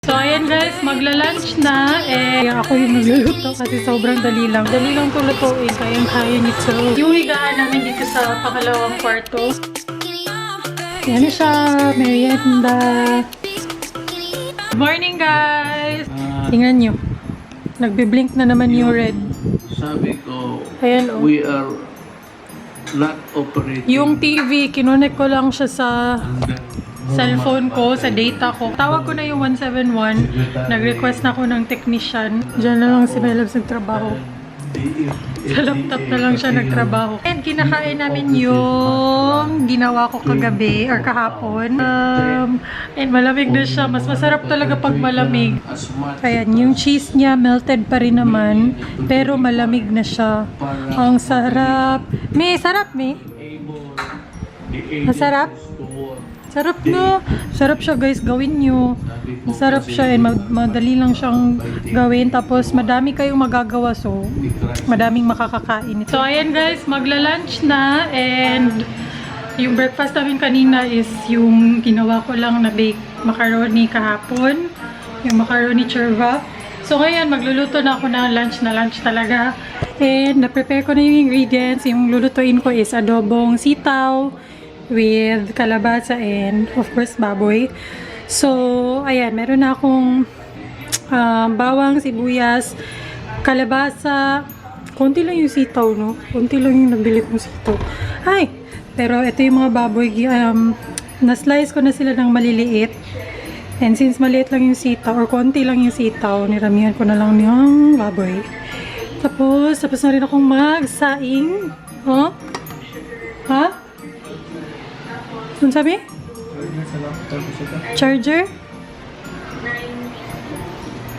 So, ayan guys, magla-lunch na. Ako yung nagluluto kasi sobrang dali lang. Dali lang ito lutuin. Kayang-kaya nito. Yung higaan namin dito sa pangalawang kwarto. Yan na siya. Merienda. Good morning guys! Tingnan nyo. Nagbe-blink na naman yung red. Sabi ko, ayan, oh. We are not operating. Yung TV, kinunik ko lang siya sa cellphone ko, sa data ko. Tawag ko na yung 171. Nag-request na ako ng technician. Diyan na lang si Mylabs nagtrabaho. Sa laptop na lang siya nagtrabaho. And kinakain namin yung ginawa ko kagabi or kahapon. And malamig na siya. Mas masarap talaga pag malamig. Ayan, yung cheese niya melted pa rin naman. Pero malamig na siya. Ang sarap. Sarap. Masarap? Sarap no. Sarap siya guys, gawin nyo. Masarap siya and madali lang siyang gawin. Tapos madami kayong magagawa, so madaming makakakain. So ayan guys, magla-lunch na. And yung breakfast namin kanina is yung ginawa ko lang na baked macaroni kahapon. Yung macaroni churva. So ngayon, magluluto na ako ng lunch talaga. And na-prepare ko na yung ingredients. Yung lulutuin ko is adobong sitaw with kalabasa and of course baboy. So ayan, meron na akong bawang, sibuyas, kalabasa. Konti lang yung sitaw, no? Konti lang yung nabili kong sitaw. Ay! Pero ito yung mga baboy. Na-slice ko na sila ng maliliit. And since maliit lang yung sitaw, or konti lang yung sitaw, niramihan ko na lang yung baboy. Tapos na rin akong magsaing. Oh? Ha? Ano sabi? Charger?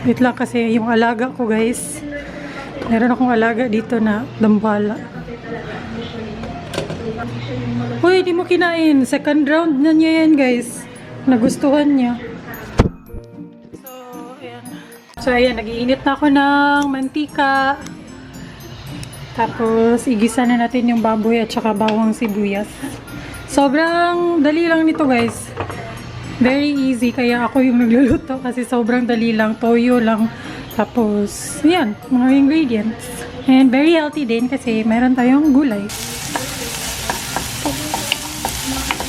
Wait lang kasi yung alaga ko guys. Meron akong alaga dito na dambala. Uy, di mo kinain. Second round na niya yan guys. Nagustuhan niya. So ayan, nag-iinit na ako ng mantika. Tapos igisa na natin yung baboy at saka bawang sibuyas. Sobrang dali lang nito guys. Very easy. Kaya ako yung nagluluto kasi sobrang dali lang. Toyo lang. Tapos, yan. Mga ingredients. And very healthy din kasi meron tayong gulay.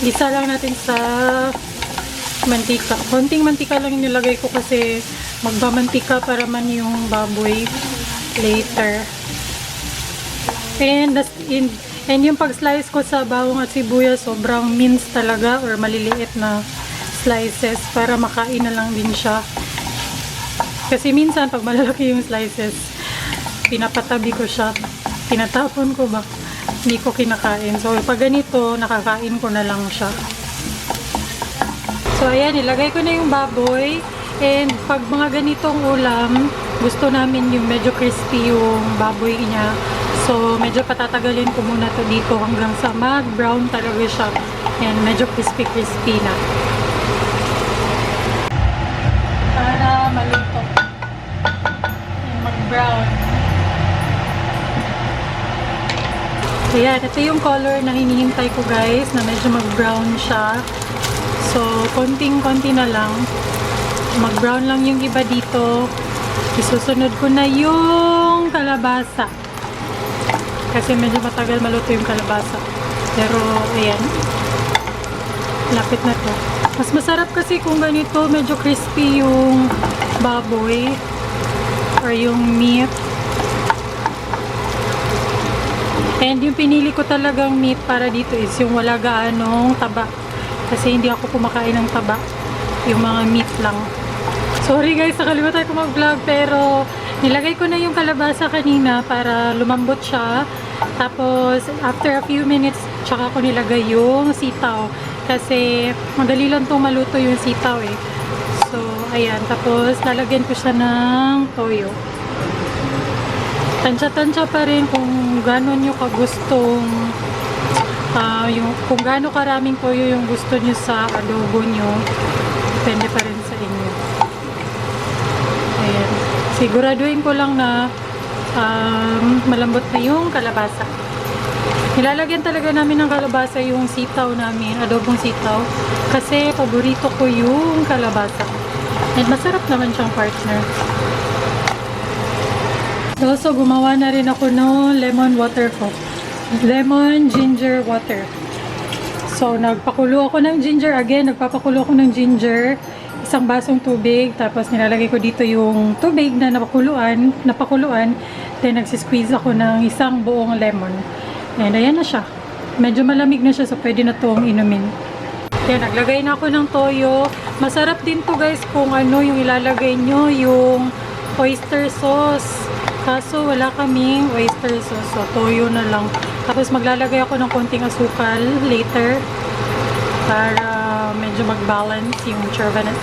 Isa lang natin sa mantika. Konting mantika lang yung nilagay ko kasi magbamantika para man yung baboy later. And yung pag-slice ko sa bawang at sibuyas, sobrang mince talaga or maliliit na slices para makain na lang din siya. Kasi minsan, pag malalaki yung slices, pinapatabi ko siya. Tinatapon ko ba? Hindi ko kinakain. So, pag ganito, nakakain ko na lang siya. So, ayan, ilagay ko na yung baboy. And pag mga ganitong ulam, gusto namin yung medyo crispy yung baboy niya. So, medyo patatagalin ko muna to dito hanggang sa mag-brown talaga siya. And medyo crispy-crispy na. Para maluto. And mag-brown. Ayan, ito yung color na hinihintay ko guys, na medyo mag-brown siya. So, konting-konti na lang. Mag-brown lang yung iba dito. Isusunod ko na yung kalabasa. Kasi medyo matagal maluto yung kalabasa. Pero, ayan. Lapit na to. Mas masarap kasi kung ganito, medyo crispy yung baboy. Or yung meat. And yung pinili ko talagang meat para dito is yung wala gaanong taba. Kasi hindi ako kumakain ng taba. Yung mga meat lang. Sorry guys, nakalimutan ko mag-vlog. Pero, nilagay ko na yung kalabasa kanina para lumambot siya. Tapos, after a few minutes, tsaka ko nilagay yung sitaw. Kasi, madali lang itong maluto yung sitaw eh. So, ayan. Tapos, lalagyan ko siya ng toyo. Tansya-tansya pa rin kung gano'n nyo kagustong kung gano'n karaming toyo yung gusto nyo sa adobo nyo. Depende pa rin sa inyo. Ayan. Siguraduhin ko lang na malambot na yung kalabasa. Nilalagyan talaga namin ng kalabasa yung sitaw namin, adobong sitaw. Kasi paborito ko yung kalabasa. And masarap naman siyang partner. So, gumawa na rin ako ng lemon water ko. Lemon ginger water. So, nagpakulo ako ng ginger. Again, nagpapakulo ako ng ginger. Isang basong tubig. Tapos, nilalagay ko dito yung tubig na napakuluan. Then, nagsisqueeze ako ng isang buong lemon. And, ayan na siya. Medyo malamig na siya, so pwede na itong inumin. Yan, naglagay na ako ng toyo. Masarap din to guys kung ano yung ilalagay nyo, yung oyster sauce. Kaso, wala kaming oyster sauce. So, toyo na lang. Tapos maglalagay ako ng konting asukal later para medyo mag-balance yung churvanet.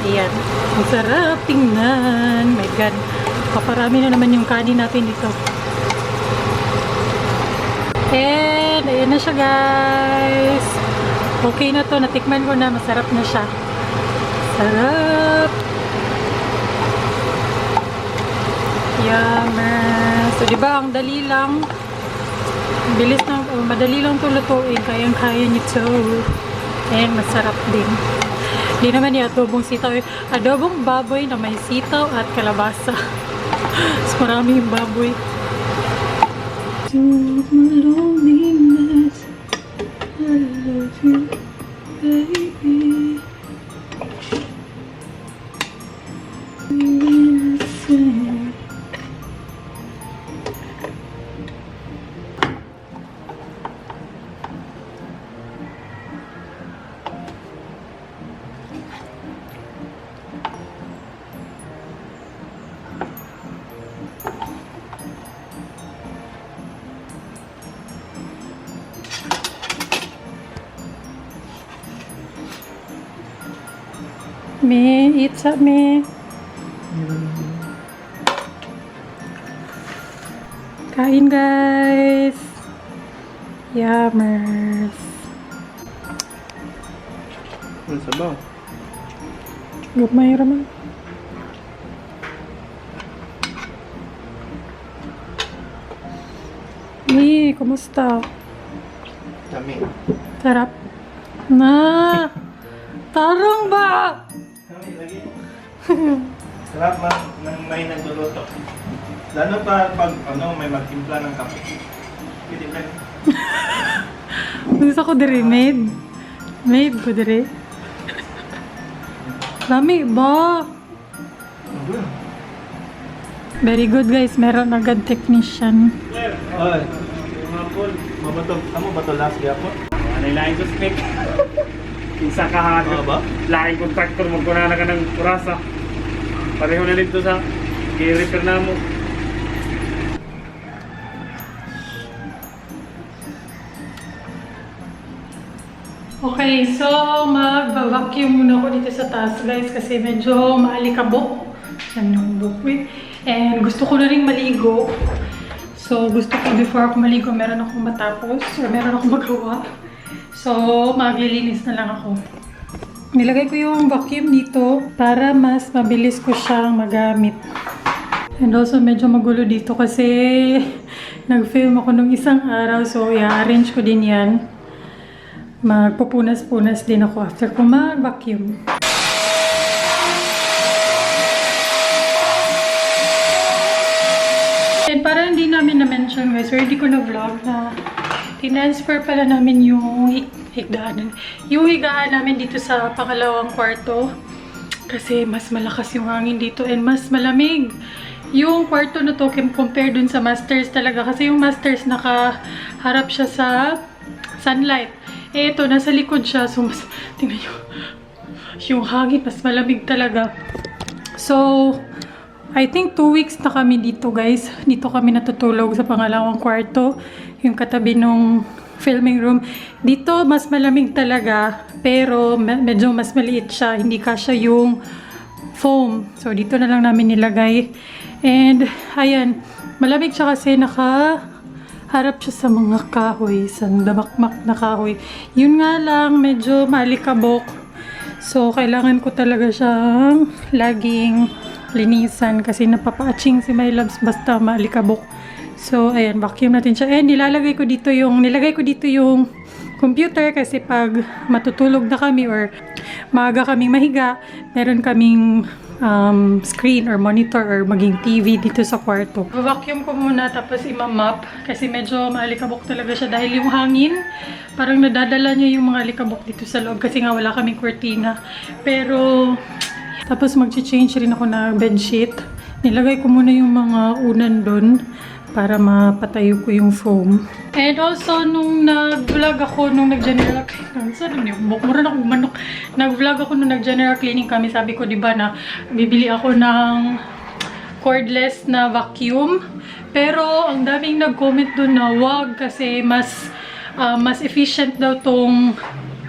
Ayan. Ang sarap tingnan. My God. Paparami na naman yung kanin natin dito. And ayan na siya guys. Okay na to. Natikman ko na. Masarap na siya. Sarap. Yummer. So, diba, ang dali lang. Bilis na, madali lang ito lutuin. Kayang-kaya nito. And masarap din. Hindi naman yung adobong sitaw. Adobong baboy na may sitaw at kalabasa. Mas marami yung baboy. To my loneliness, I love you, baby. Innocent. Me, eat up me. Kain guys. Yummers. Ano sabaw? Gumay raman. Kumusta? Dami. Sarap. Na. Tarong ba? Kami lagi. Sarap man nang may nagluluto. Lalo pa pag may magtimpla ng kape. Pwede ba? Gusto ko diri maid. Maid ko diri. Lami ba? Very good guys, meron agad technician. Oy. Mga pol, mabatog. Amo ba to last gapon? Ano yung laing suspect? Isa ka ha, laing contractor mo kuna na ka ng kurasa. Pareho na dito sa i-repair na mo. Okay, so mag-vacuum muna ako dito sa taas guys kasi medyo maalikabok. Yan yung buhok. And gusto ko na rin maligo. So gusto ko before ako maligo meron akong matapos or meron akong magawa. So maglilinis na lang ako. Nilagay ko yung vacuum dito para mas mabilis ko siyang magamit. And also medyo magulo dito kasi nag-film ako nung isang araw. So i-arrange ko din yan. Magpupunas-punas din ako after ko mag-vacuum. And para hindi namin na-mention guys, or hindi ko na-vlog na tinransfer pala namin yung higaan namin dito sa pangalawang kwarto. Kasi mas malakas yung hangin dito and mas malamig. Yung kwarto na to compare dun sa masters talaga. Kasi yung masters nakaharap siya sa sunlight. Eh, ito, nasa likod siya. So, tingnan nyo. Yung hangin, mas malamig talaga. So, I think 2 weeks na kami dito, guys. Dito kami natutulog sa pangalawang kwarto. Yung katabi nung filming room. Dito, mas malamig talaga. Pero, medyo mas maliit siya. Hindi kasya yung foam. So, dito na lang namin nilagay. And, ayan. Malamig siya kasi harap siya sa mga kahoy, sa damakmak na kahoy. Yun nga lang, medyo maalikabok. So, kailangan ko talaga siyang laging linisan kasi napapa-atching si Mylabs basta maalikabok. So, ayan, vacuum natin siya. And nilagay ko dito yung computer kasi pag matutulog na kami or maaga kaming mahiga, meron kaming screen or monitor or maging TV dito sa kwarto. Vacuum ko muna tapos imamap kasi medyo maalikabok talaga siya dahil yung hangin parang nadadala niya yung mga alikabok dito sa loob kasi nga wala kaming kurtina. Pero tapos mag-change rin ako na bedsheet. Nilagay ko muna yung mga unan doon para mapatayo ko yung foam. And also, nung nag-vlog ako, nung nag-general nag-vlog ako nung nag-general cleaning kami, sabi ko, diba na bibili ako ng cordless na vacuum. Pero, ang daming nag-comment doon na wag kasi mas efficient daw tong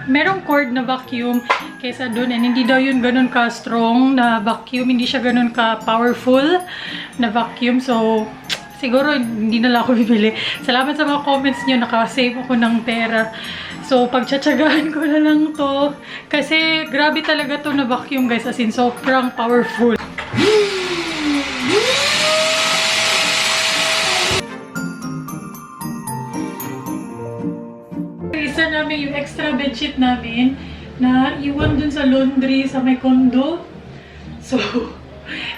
merong cord na vacuum kaysa doon. And hindi daw yun ganun ka-strong na vacuum. Hindi siya ganun ka-powerful na vacuum. So, siguro hindi na lang ako bibili. Salamat sa mga comments nyo. Nakasave ako ng pera. So, pagtsatsagaan ko na lang to. Kasi, grabe talaga to na vacuum, guys. As in, sobrang powerful. Isa namin yung extra bedsheet namin na iwan dun sa laundry sa may condo. So,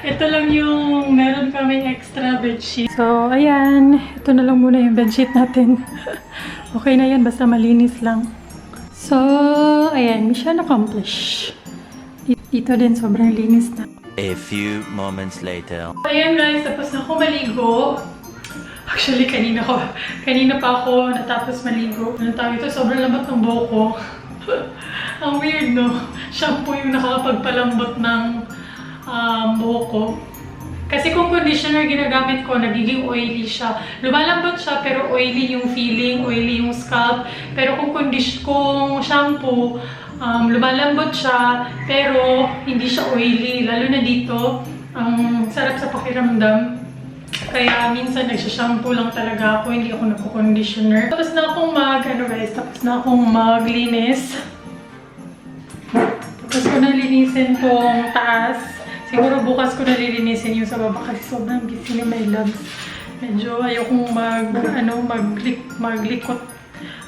ito lang yung meron kaming extra bedsheet. So, ayan. Ito na lang muna yung bedsheet natin. Okay na yan, basta malinis lang. So, ayan. Mission accomplished. Dito din, sobrang linis na. A few moments later. Ayan guys, tapos na ako maligo. Actually, kanina pa ako natapos maligo. Ano tawag ito? Sobrang lambat ng buhok ko. Ang weird, no? Shampoo yung nakakapagpalambot ng buhok ko. Kasi kung conditioner ginagamit ko, nagiging oily siya. Lumalambot siya, pero oily yung feeling, oily yung scalp. Pero kung shampoo, lumalambot siya, pero hindi siya oily. Lalo na dito, sarap sa pakiramdam. Kaya minsan nagsha-shampoo lang talaga ako, hindi ako nagko-conditioner. Tapos na akong maglinis. Tapos ko na linisin tong taas. Siguro bukas ko na lilinisin yung sa baba kasi sobrang busy ni Mylabs. Medyo ayokong maglikot.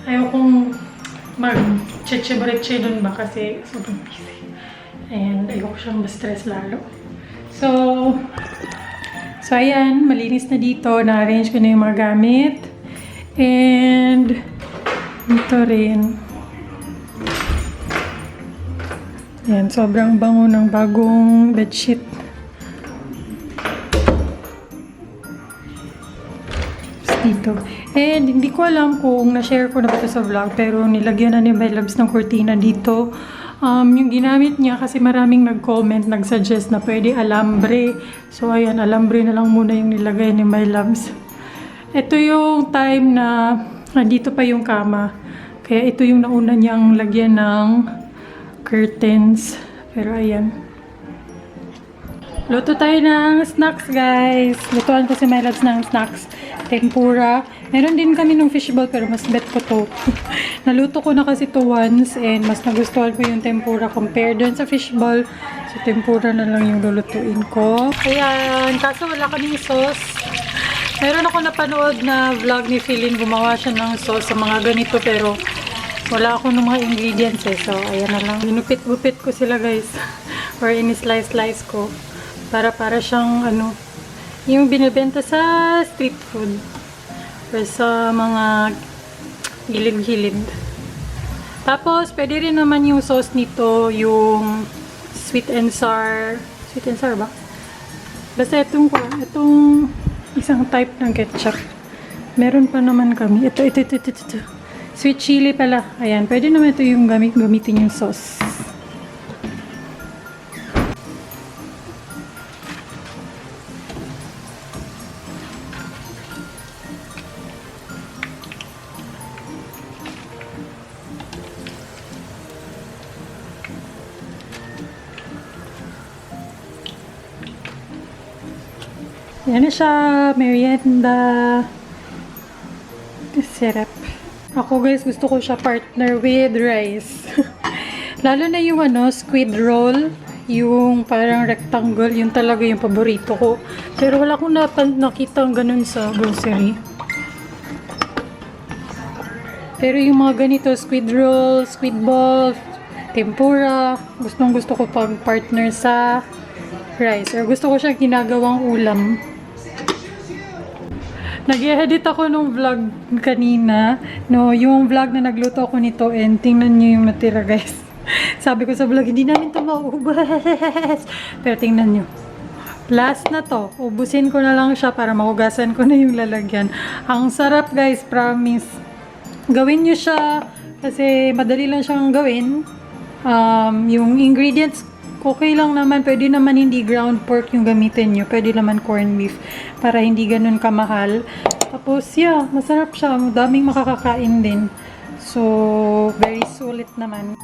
Ayokong mag-cheche-breche dun ba kasi sobrang busy. And ayoko siyang ma-stress lalo. So ayan, malinis na dito. Na-arrange ko na yung mga gamit. And ito rin. Ayan, sobrang bango ng bagong bedsheet. Dito. And hindi ko alam kung na-share ko na ba ito sa vlog, pero nilagyan na ni Mylabs ng kurtina dito. Yung ginamit niya kasi maraming nag-comment, nag-suggest na pwede alambre. So ayan, alambre na lang muna yung nilagay ni Mylabs. Ito yung time na nandito pa yung kama. Kaya ito yung nauna niyang lagyan ng curtains. Pero ayan. Luto tayo ng snacks, guys. Lutuan ko si Mylabs ng snacks. Tempura. Meron din kami ng fishball pero mas bet ko to. Naluto ko na kasi to once and mas nagustuhan ko yung tempura compare dun sa fishball. So tempura na lang yung lulutuin ko. Ayan. Kaso wala kaming sauce. Meron ako napanood na vlog ni Philin. Gumawa siya ng sauce sa mga ganito pero wala ako ng mga ingredients eh. So, ayan na lang. Ginupit-gupit ko sila, guys. Or ini-slice-slice ko. Para siyang, yung binibenta sa street food. Or sa mga gilid-gilid. Tapos, pwede rin naman yung sauce nito, yung sweet and sour. Sweet and sour ba? Basta itong isang type ng ketchup. Meron pa naman kami. Ito. Sweet chili pala. Ayan, pwede naman ito yung gamitin yung sauce. Yan na siya, merienda. Sarap. Ako guys, gusto ko siya partner with rice. Lalo na yung squid roll. Yung parang rectangle. Yun talaga yung paborito ko. Pero wala akong nakita ganun sa grocery. Pero yung mga ganito, squid roll, squid ball, tempura, gustong gusto ko pag partner sa rice. Or gusto ko siyang ginagawang ulam. Nag-edit ako nung vlog kanina. No, yung vlog na nagluto ako nito and tingnan nyo yung natira guys. Sabi ko sa vlog, hindi namin ito maubos. Pero tingnan nyo. Last na to. Ubusin ko na lang siya para mahugasan ko na yung lalagyan. Ang sarap guys, promise. Gawin nyo siya kasi madali lang siyang gawin. Yung ingredients, okay lang naman. Pwede naman hindi ground pork yung gamitin nyo. Pwede naman corned beef para hindi ganun kamahal. Tapos, yeah, masarap siya. Daming makakakain din. So, very sulit naman.